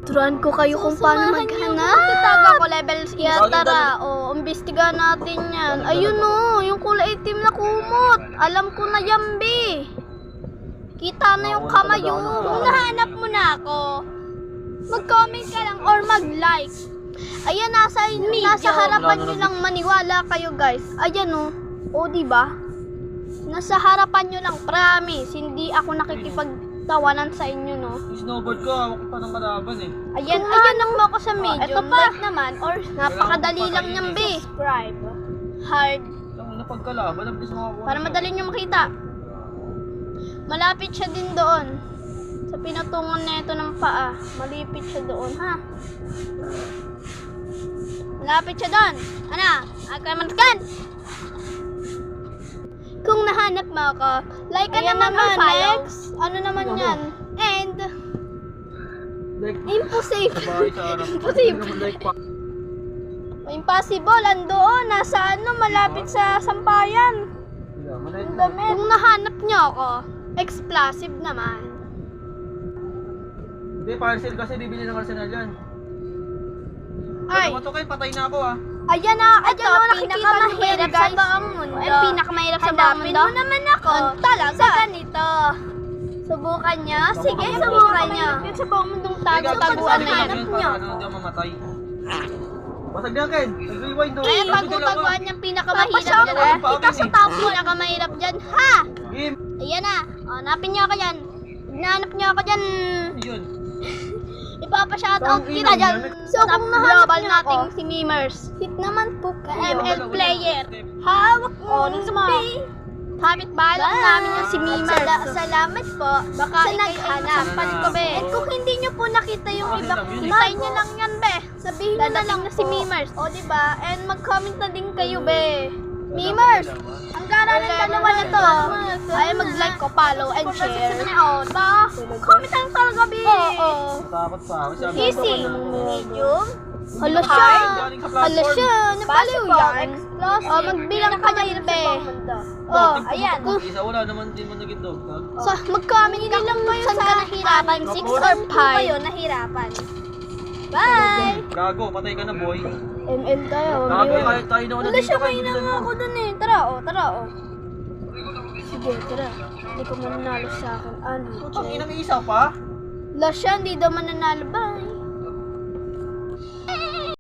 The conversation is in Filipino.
Turuan ko kayo kung paano maghanap. Tataga ko level 6. Tara, umbestigahan natin yan. Ayun yung kulay itim na kumot. Alam ko na yan, be. Kita na yung kamay yun. Kung nahanap mo na ako, mag-comment ka lang or mag-like. Ayan, nasa harapan nyo lang, maniwala kayo guys. Ayan diba? Nasa harapan nyo lang, promise. Hindi ako nakikipagtawanan sa inyo, no? Snowboard ko, hawak ko pa ng kalaban eh. Ayan lang mo ako sa medium. Ito pa. Like naman, or napakadali lang niyang, be. Subscribe. Hard. Ang napagkalaban, ang bilis makakuha. Para madali nyo makita. Malapit siya din doon. Sa pinatungan na ito ng paa. Malipit siya doon, ha? Malapit siya doon. Ano? Agkamantakan! Kung nahanap mo ako, like ka naman or follow. Next, ano naman yan? And, impossible. Impossible, andoon. Nasa malapit sa sampayan. Kung nahanap niyo ako, explosive naman. Hindi, parcel kasi bibili ng Arsenal yan. Ay, Patay na ako ah. ayan nakikita nyo ba sa buong mundo? Ay, pinakamahirap sa buong mundo? Hanapin mo naman ako. Talaga? Ganito. Subukan nyo? Sige, subukan nyo. Yung sa buong mundong tago-taguan na yan. Para hindi ako mamatay. Basag na Ken. Nag-rewind daw. Ayan, tago-taguan yung pinakamahirap dyan. Kita sa tao pinakamahirap dyan. Ha? Ayan na. Hanapin nyo ako dyan. Hinahanap nyo ako dyan. Yun. Ipapa-shoutout kita dyan. So, kung nahanap nyo ako, si Mimers. Hit naman po ka. ML player. Hawak mo. Kapit balak namin yung si Mimers. Salamat po. Baka ikay-hanap. And kung hindi nyo po nakita yung iba, hintayin nyo lang yan, be. Sabihin nyo na lang na si Mimers. O, diba? And mag-comment na din kayo, be. Mimers! Ang gara ng dalawa na to. Ay, mag-like ko, follow, and share. Ba? Comment lang talaga, be. Oo. Takot pa ako. Easy. Medium. Hala siya. Napaliw yan. Magbilang ka dyan, be. Ayan. Isa wala naman din mo naging dog tag. So, mag-comment ka lang kayo saan ka nahirapan. 6 or 5 kayo nahirapan. Bye! Gago, patay ka na boy. ML tayo. Gago, kahit tayo na Wala siya, may nga ako dun eh. Tara. Sige, tara. Hindi ko mananalo sa akin. Ano? Putang inang isa pa? Wala siya, hindi daw mananalo. Bye!